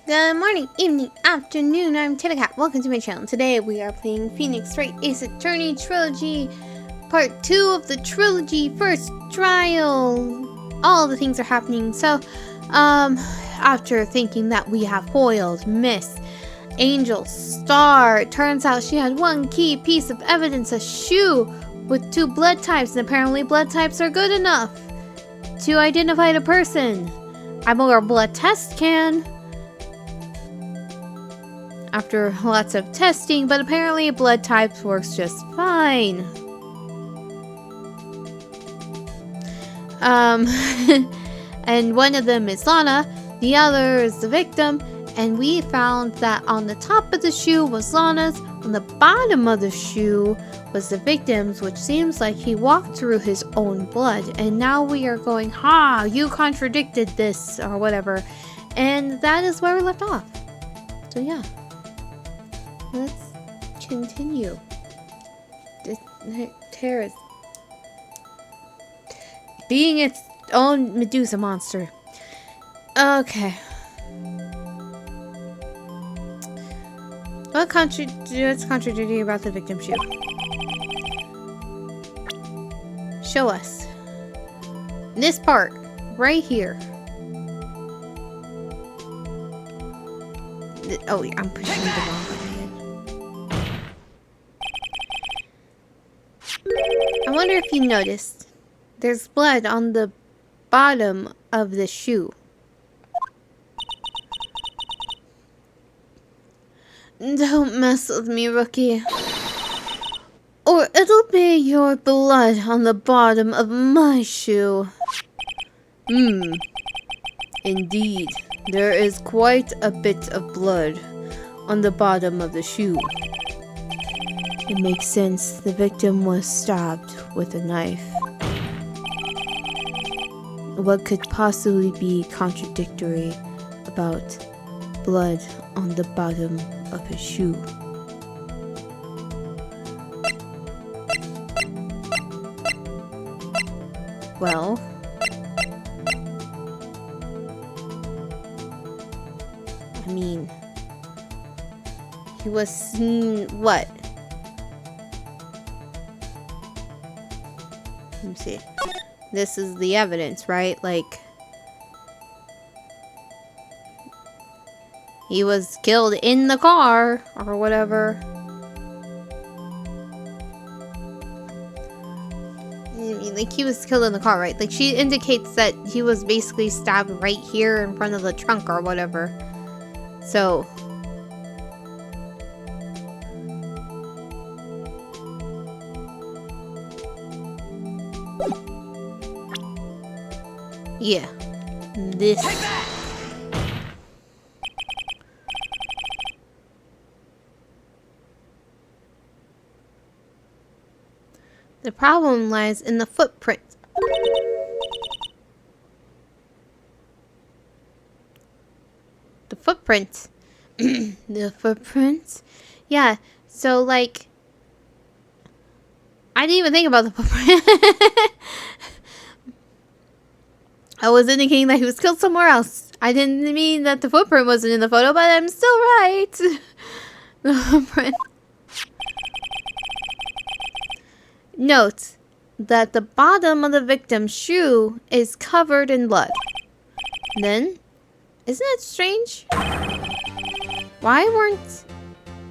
Good morning, evening, afternoon, I'm Cat. Welcome to my channel. Today we are playing Phoenix Wright Ace Attorney Trilogy, Part 2 of the Trilogy First Trial. All the things are happening. So, after thinking that we have foiled Miss Angel Star, it turns out she had one key piece of evidence, a shoe with 2 blood types, and apparently blood types are good enough to identify the person. I believe our blood test can. After lots of testing, but apparently blood types works just fine. And one of them is Lana, the other is the victim, and we found that on the top of the shoe was Lana's, on the bottom of the shoe was the victim's, which seems like he walked through his own blood, and now we are going, ha, you contradicted this, or whatever, and that is where we left off. So yeah. Let's continue. Terrace being its own Medusa monster. Okay. What's contradicting about the victim shoe? Show us. This part, right here. Oh, I'm pushing the wrong button. I wonder if you noticed, there's blood on the bottom of the shoe. Don't mess with me, rookie. Or it'll be your blood on the bottom of my shoe. Indeed, there is quite a bit of blood on the bottom of the shoe. It makes sense. The victim was stabbed with a knife. What could possibly be contradictory about blood on the bottom of his shoe? Well, I mean, he was seen, what? Let me see. This is the evidence, right? Like, he was killed in the car or whatever. Like, he was killed in the car, right? Like, she indicates that he was basically stabbed right here in front of the trunk or whatever. So, yeah, this. The problem lies in the footprint. The footprint. The footprints? Yeah, so like, I didn't even think about the footprint. I was indicating that he was killed somewhere else. I didn't mean that the footprint wasn't in the photo, but I'm still right. The footprint. Note that the bottom of the victim's shoe is covered in blood. Then, isn't it strange? Why weren't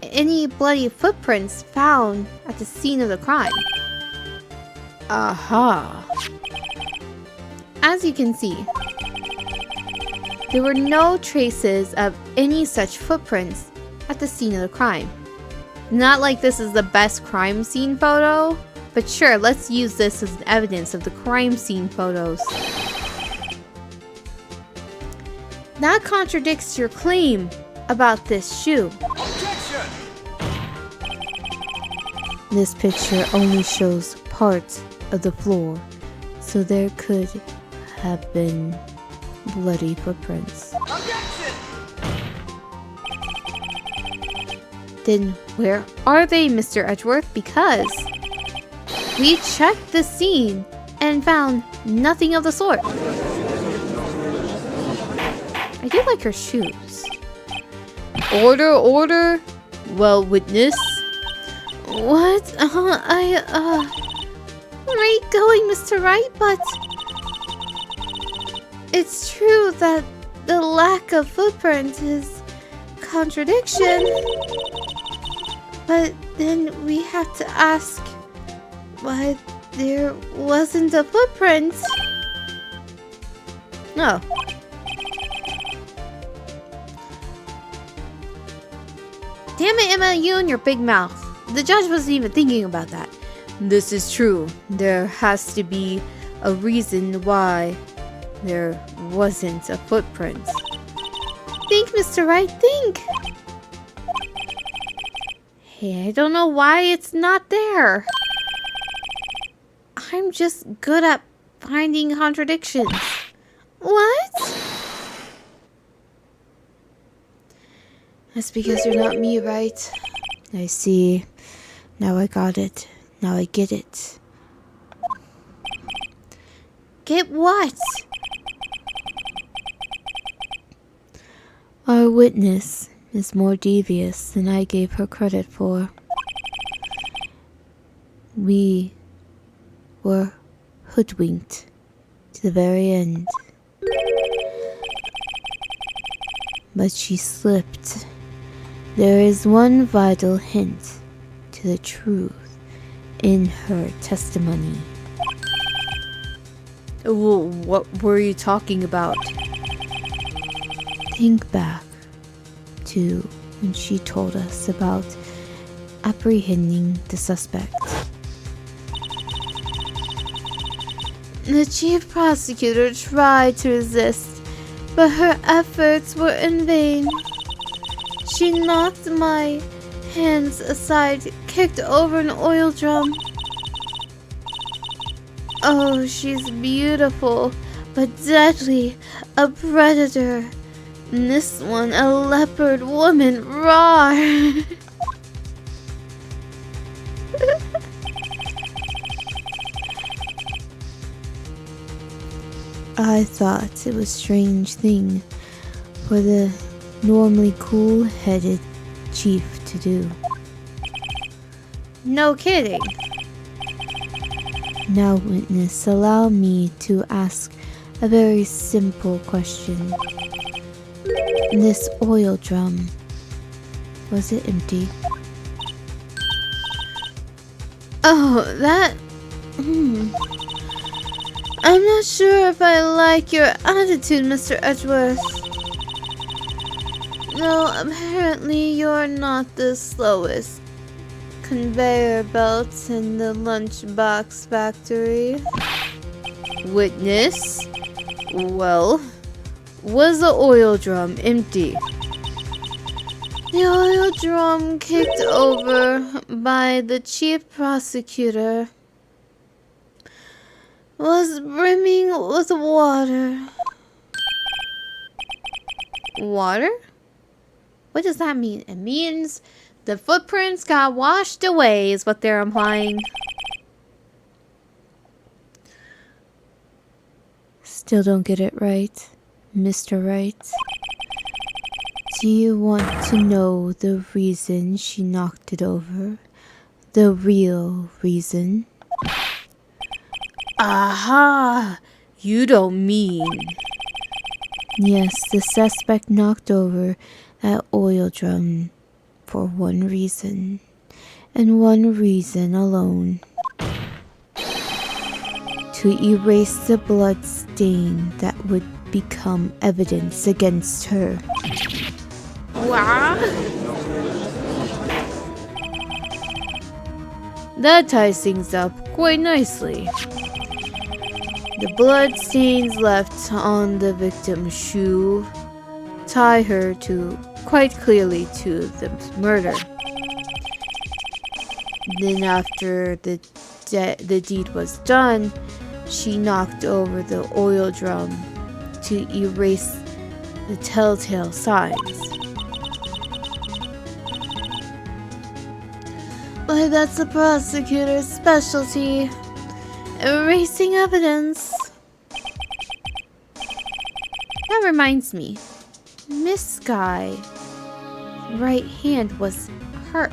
any bloody footprints found at the scene of the crime? Aha. As you can see, there were no traces of any such footprints at the scene of the crime. Not like this is the best crime scene photo, but sure, let's use this as evidence of the crime scene photos. That contradicts your claim about this shoe. Objection! This picture only shows parts of the floor, so there could have been bloody footprints. Objection! Then where are they, Mr. Edgeworth? Because we checked the scene and found nothing of the sort. I do like her shoes. Order, order. Well, witness. What? Where are you going, Mr. Wright? But it's true that the lack of footprint is contradiction. But then we have to ask why there wasn't a footprint. No. Damn it, Emma, you and your big mouth. The judge wasn't even thinking about that. This is true. There has to be a reason why there wasn't a footprint. Think, Mr. Wright, think. Hey, I don't know why it's not there. I'm just good at finding contradictions. What? That's because you're not me, right? I see. Now I got it. Now I get it. Get what? Our witness is more devious than I gave her credit for. We were hoodwinked to the very end. But she slipped. There is one vital hint to the truth in her testimony. What were you talking about? Think back to when she told us about apprehending the suspect. The chief prosecutor tried to resist, but her efforts were in vain. She knocked my hands aside, kicked over an oil drum. Oh, she's beautiful, but deadly, a predator. And this one, a leopard woman, roar. I thought it was a strange thing for the normally cool-headed chief to do. No kidding. Now, witness, allow me to ask a very simple question. This oil drum, was it empty? Oh, that... I'm not sure if I like your attitude, Mr. Edgeworth. No, apparently you're not the slowest conveyor belt in the lunchbox factory. Witness? Well, was the oil drum empty? The oil drum kicked over by the chief prosecutor was brimming with water. Water? What does that mean? It means the footprints got washed away, is what they're implying. Still don't get it right, Mr. Wright. Do you want to know the reason she knocked it over? The real reason? Aha! You don't mean... Yes, the suspect knocked over that oil drum for one reason, and one reason alone. To erase the blood stain that would become evidence against her. Wow! That ties things up quite nicely. The blood stains left on the victim's shoe tie her to quite clearly to the murder. Then after the deed was done, she knocked over the oil drum to erase the telltale signs. Why, that's the prosecutor's specialty. Erasing evidence. That reminds me. Miss Guy. right hand was hurt.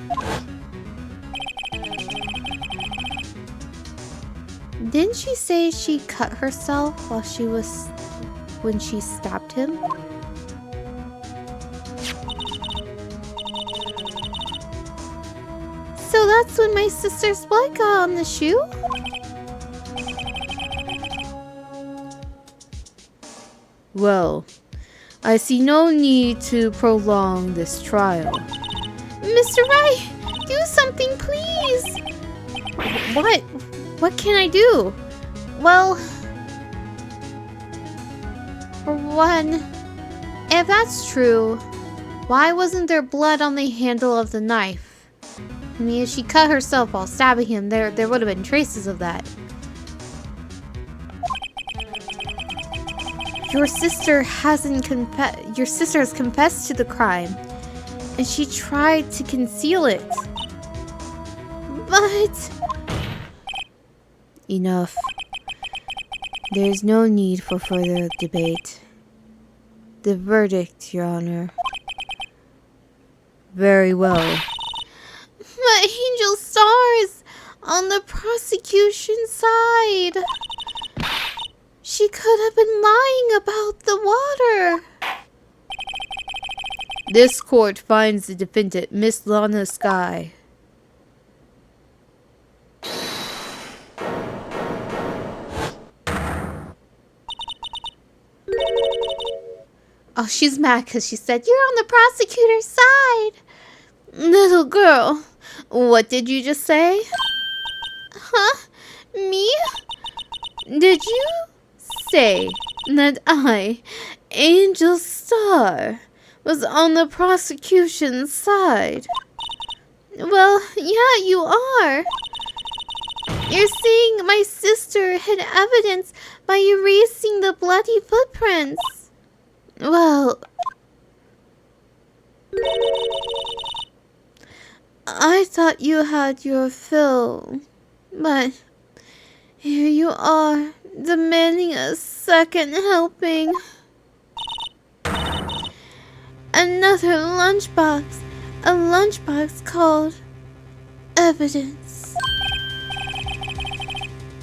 Didn't she say she cut herself when she stabbed him? So that's when my sister's blood got on the shoe? Well, I see no need to prolong this trial. Mr. Wright, do something, please! What? What can I do? Well, for one, if that's true, why wasn't there blood on the handle of the knife? I mean, if she cut herself while stabbing him, there would have been traces of that. Your sister has confessed to the crime, and she tried to conceal it. But enough. There's no need for further debate. The verdict, Your Honor. Very well. But Angel Star's on the prosecution side. She could have been lying about the water. This court finds the defendant, Miss Lana Sky. Oh, she's mad because she said, "You're on the prosecutor's side." Little girl, what did you just say? Huh? Me? Did you say that I, Angel Star, was on the prosecution's side? Well, yeah, you are. You're saying my sister hid evidence by erasing the bloody footprints. Well, I thought you had your fill, but here you are, demanding a second helping. Another lunchbox, a lunchbox called evidence.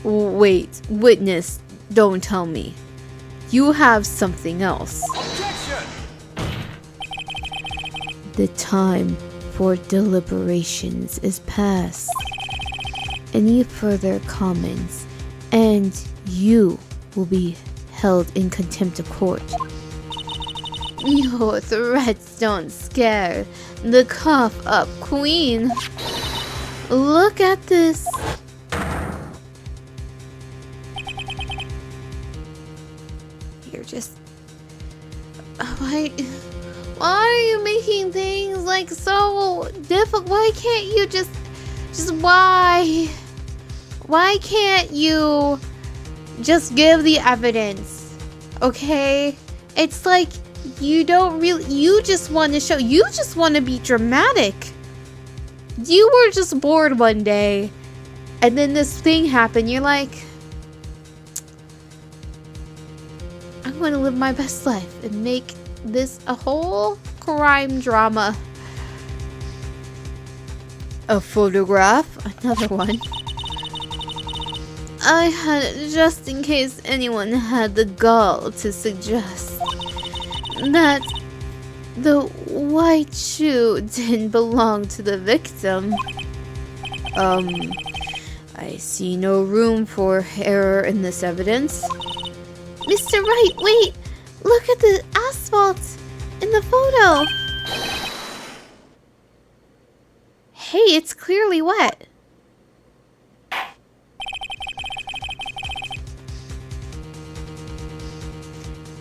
Wait, witness, don't tell me. You have something else. Objection! The time for deliberations is past. Any further comments, and you will be held in contempt of court. Your threats don't scare the cough up queen. Look at this. You're just... Why are you making things like so difficult? Why can't you just why can't you just give the evidence? Okay? It's like you don't really, you just want to show, you just want to be dramatic. You were just bored one day and then this thing happened. You're like, I'm going to live my best life and make this a whole crime drama. A photograph, another one. I had it just in case anyone had the gall to suggest that the white shoe didn't belong to the victim. I see no room for error in this evidence. Mr. Wright, wait! Look at the asphalt in the photo! Hey, it's clearly wet.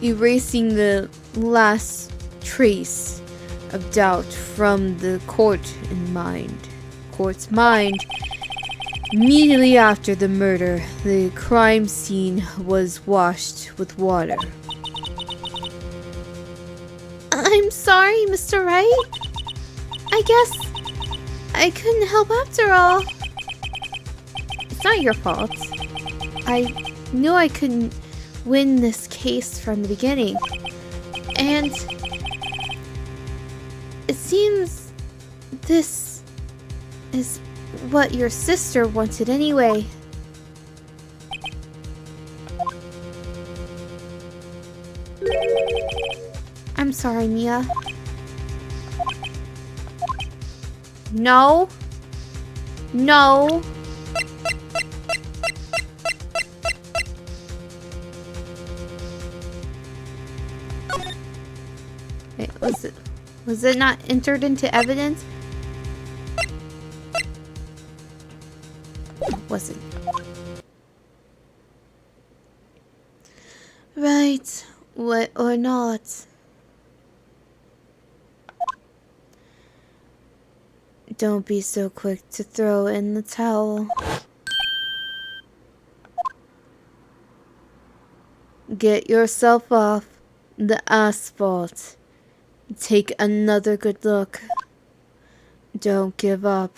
Erasing the last trace of doubt from the court's mind. Immediately after the murder, the crime scene was washed with water. I'm sorry, Mr. Wright. I guess I couldn't help after all. It's not your fault. I knew I couldn't win this case from the beginning. And it seems this is what your sister wanted anyway. I'm sorry, Mia. No. No. Wait, was it not entered into evidence? Was it? Right. What or not? Don't be so quick to throw in the towel. Get yourself off the asphalt. Take another good look. Don't give up.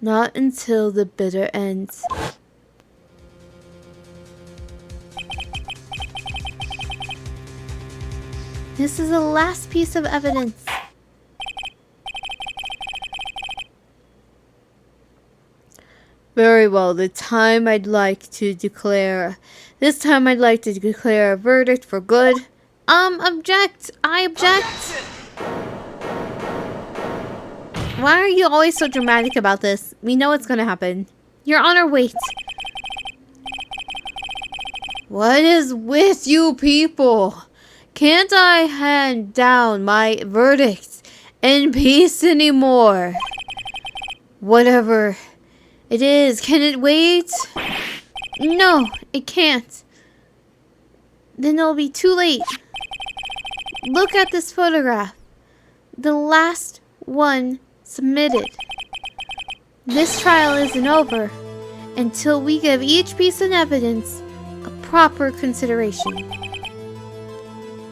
Not until the bitter end. This is the last piece of evidence. Very well, this time I'd like to declare a verdict for good. Object! I object! Why are you always so dramatic about this? We know what's gonna happen. Your Honor, wait. What is with you people? Can't I hand down my verdict in peace anymore? Whatever it is, can it wait? No, it can't. Then it'll be too late. Look at this photograph. The last one submitted. This trial isn't over until we give each piece of evidence a proper consideration.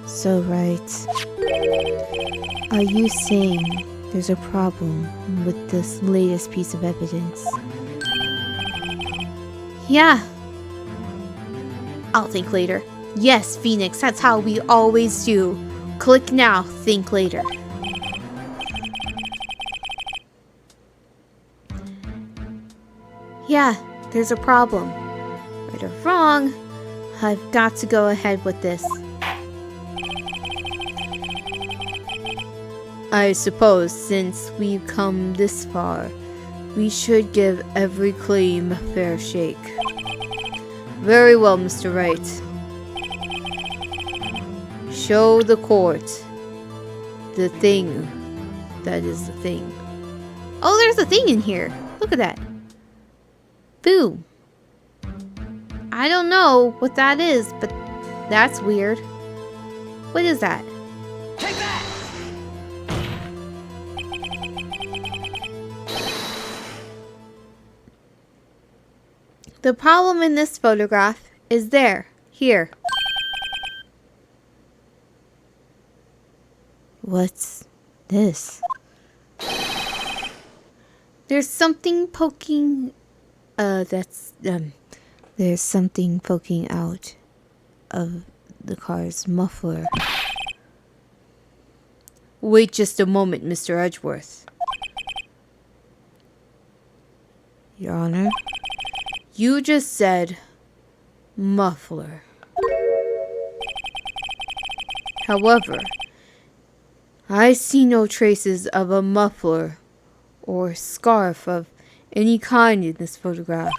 So, right. Are you saying there's a problem with this latest piece of evidence? Yeah. I'll think later. Yes, Phoenix, that's how we always do. Click now, think later. Yeah, there's a problem. Right or wrong, I've got to go ahead with this. I suppose since we've come this far, we should give every claim a fair shake. Very well, Mr. Wright. Show the court the thing that is the thing. Oh, there's a thing in here. Look at that. Boom. I don't know what that is, but that's weird. What is that? Take that! The problem in this photograph is here. What's this? There's something poking, there's something poking out of the car's muffler. Wait just a moment, Mr. Edgeworth. Your Honor, you just said muffler. However, I see no traces of a muffler or scarf of any kind in this photograph.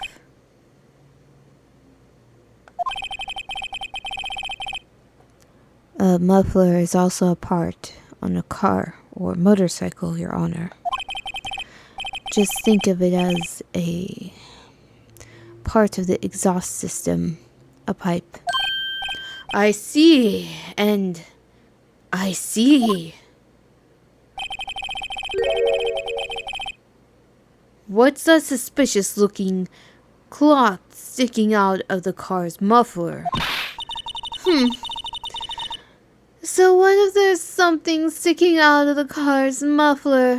A muffler is also a part on a car or motorcycle, Your Honor. Just think of it as a part of the exhaust system, a pipe. I see, and I see. What's that suspicious looking cloth sticking out of the car's muffler? So what if there's something sticking out of the car's muffler?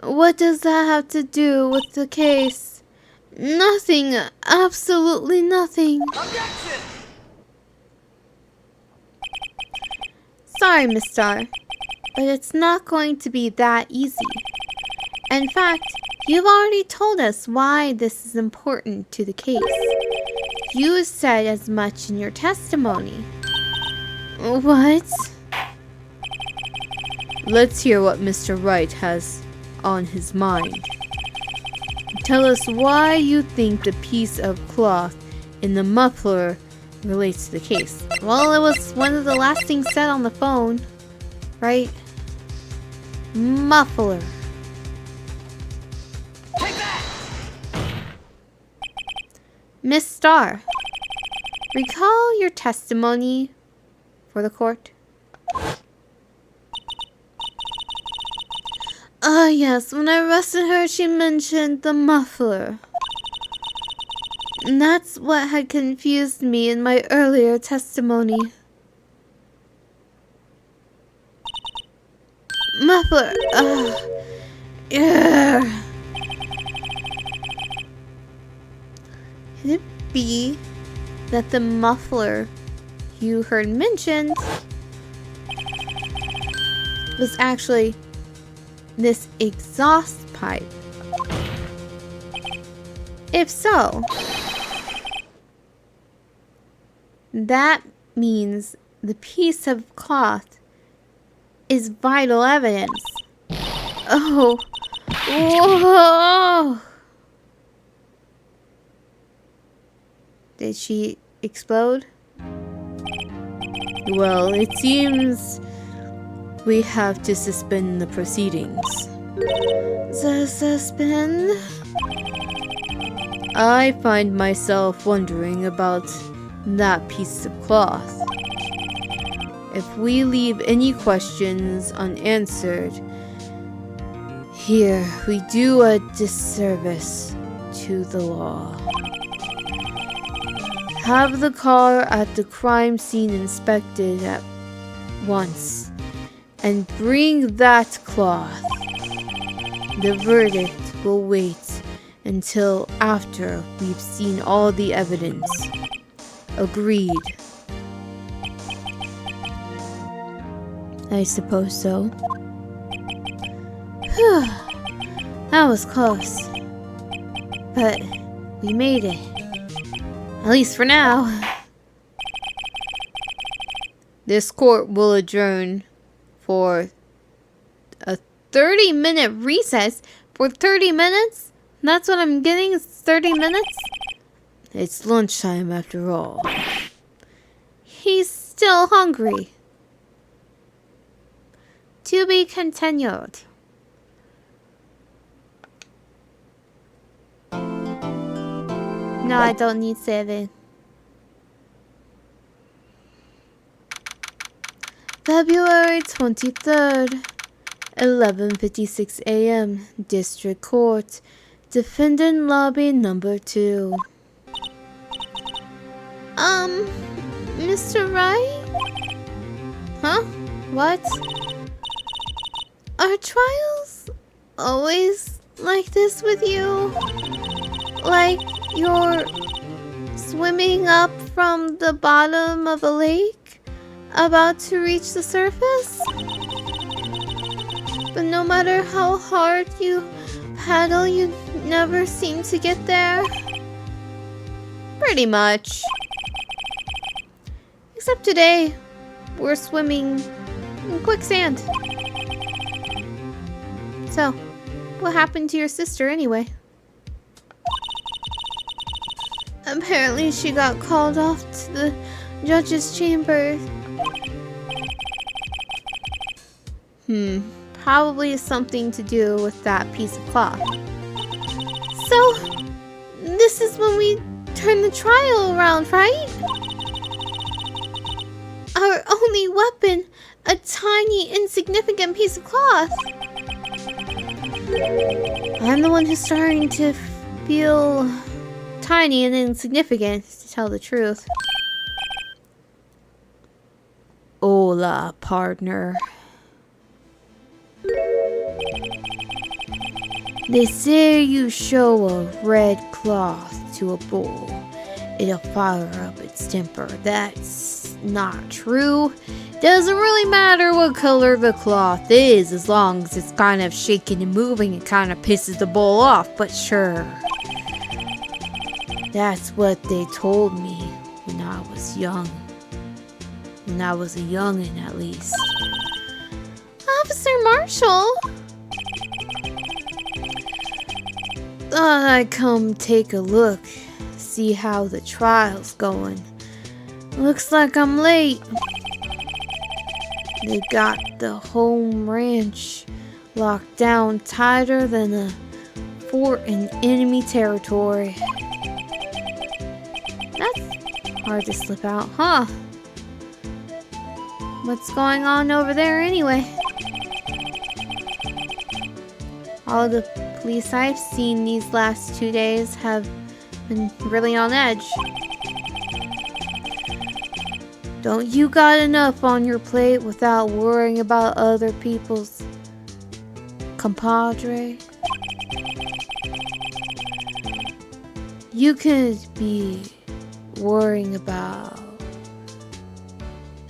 What does that have to do with the case? Nothing. Absolutely nothing. Objection! Sorry, Miss Star. But it's not going to be that easy. In fact, you've already told us why this is important to the case. You said as much in your testimony. What? Let's hear what Mr. Wright has on his mind. Tell us why you think the piece of cloth in the muffler relates to the case. Well, it was one of the last things said on the phone, right? Muffler. Take that! Miss Starr, recall your testimony for the court. Yes, when I arrested her, she mentioned the muffler. And that's what had confused me in my earlier testimony. Muffler. Yeah. Could it be that the muffler you heard mentioned was actually this exhaust pipe? If so, that means the piece of cloth is vital evidence. Oh. Whoa. Did she explode? Well, it seems we have to suspend the proceedings. Suspend? I find myself wondering about that piece of cloth. If we leave any questions unanswered, here we do a disservice to the law. Have the car at the crime scene inspected at once, and bring that cloth. The verdict will wait until after we've seen all the evidence. Agreed. I suppose so. Whew. That was close. But we made it. At least for now. This court will adjourn for a 30-minute recess? For 30 minutes? That's what I'm getting, is 30 minutes? It's lunchtime after all. He's still hungry. To be continued. No, I don't need 7. February 23rd, 11:56 a.m. District Court. Defendant lobby number 2. Mr. Wright? Huh? What? Are trials always like this with you? Like you're swimming up from the bottom of a lake, about to reach the surface? But no matter how hard you paddle, you never seem to get there? Pretty much. Except today, we're swimming in quicksand. So, what happened to your sister anyway? Apparently she got called off to the judge's chamber. Probably something to do with that piece of cloth. So, this is when we turn the trial around, right? Our only weapon, a tiny, insignificant piece of cloth. I'm the one who's starting to feel tiny and insignificant, to tell the truth. Hola, partner. They say you show a red cloth to a bull, it'll fire up its temper. That's not true. Doesn't really matter what color the cloth is, as long as it's kind of shaking and moving. It kind of pisses the bull off, but sure. That's what they told me when I was young. When I was a youngin', at least. Officer Marshall? Thought I'd come take a look, see how the trial's going. Looks like I'm late. They got the home ranch locked down tighter than a fort in enemy territory. That's hard to slip out, huh? What's going on over there anyway? All the police I've seen these last 2 days have been really on edge. Don't you got enough on your plate without worrying about other people's compadre? You could be worrying about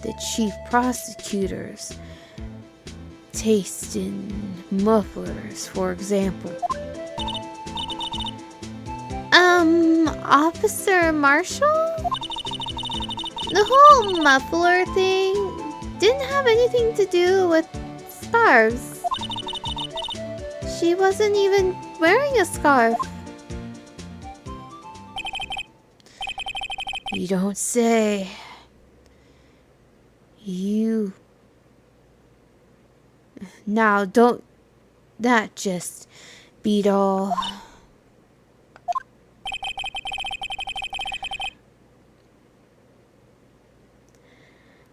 the chief prosecutors tasting mufflers, for example. Officer Marshall? The whole muffler thing didn't have anything to do with scarves. She wasn't even wearing a scarf. You don't say. You... Now, don't that just beat all?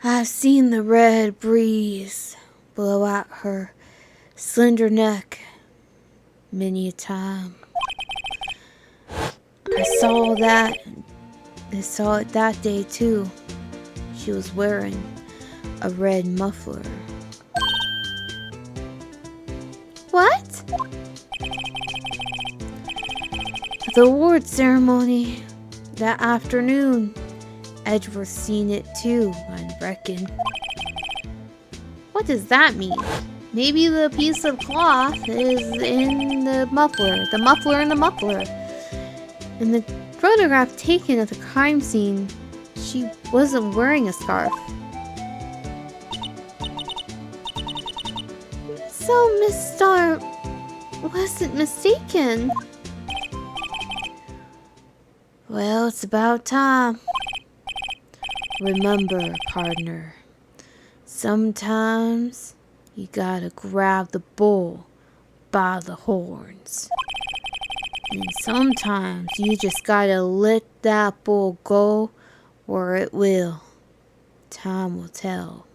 I've seen the red breeze blow out her slender neck many a time. I saw it that day too. She was wearing a red muffler. What? The award ceremony that afternoon. Edgeworth seen it too, I reckon. What does that mean? Maybe the piece of cloth is in the muffler in the muffler. In the photograph taken at the crime scene, she wasn't wearing a scarf. So Miss Starr wasn't mistaken. Well, it's about time. Remember, partner, sometimes you gotta grab the bull by the horns. And sometimes you just gotta let that bull go, or it will. Time will tell.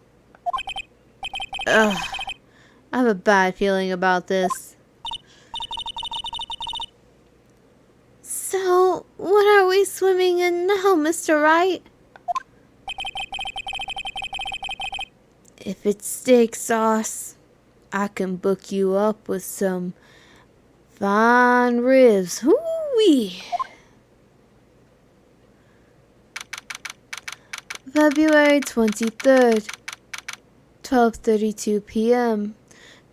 Ugh, I have a bad feeling about this. So, what are we swimming in now, Mr. Wright? If it's steak sauce, I can book you up with some fine ribs. Hoo-wee! February 23rd, 12:32 p.m.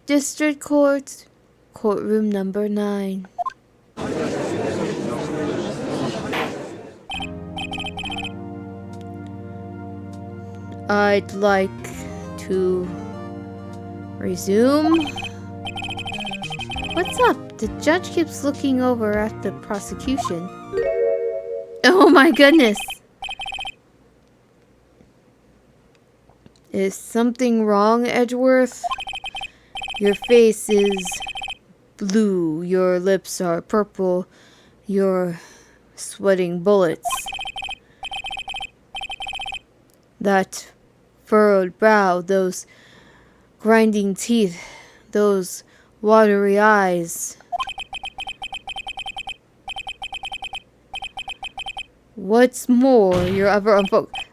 District Court, courtroom number 9. I'd like to resume. What's up? The judge keeps looking over at the prosecution. Oh my goodness! Is something wrong, Edgeworth? Your face is blue, your lips are purple, you're sweating bullets. That furrowed brow, those grinding teeth, those watery eyes. What's more, you're ever unfocused.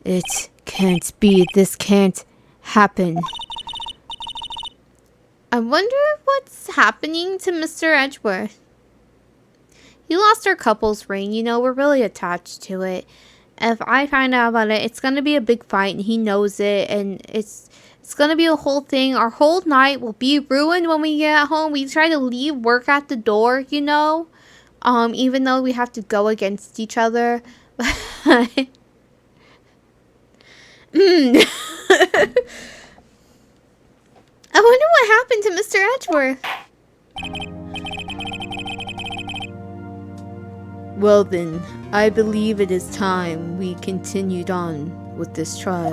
It can't be. This can't happen. I wonder what's happening to Mr. Edgeworth. He lost our couple's ring. You know, we're really attached to it. If I find out about it, it's gonna be a big fight, and he knows it, and it's gonna be a whole thing. Our whole night will be ruined when we get home. We try to leave work at the door, you know, even though we have to go against each other. I wonder what happened to Mr. Edgeworth. Well then, I believe it is time we continued on with this trial.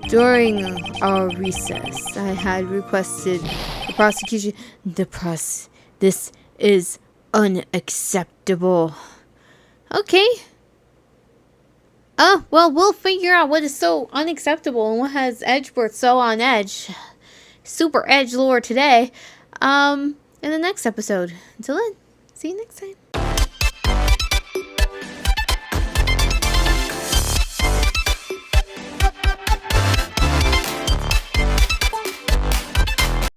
During our recess, I had requested the prosecution. This is unacceptable. Okay. Oh, well, we'll figure out what is so unacceptable and what has Edgeworth so on edge. Super edge lore today. In the next episode. Until then, see you next time.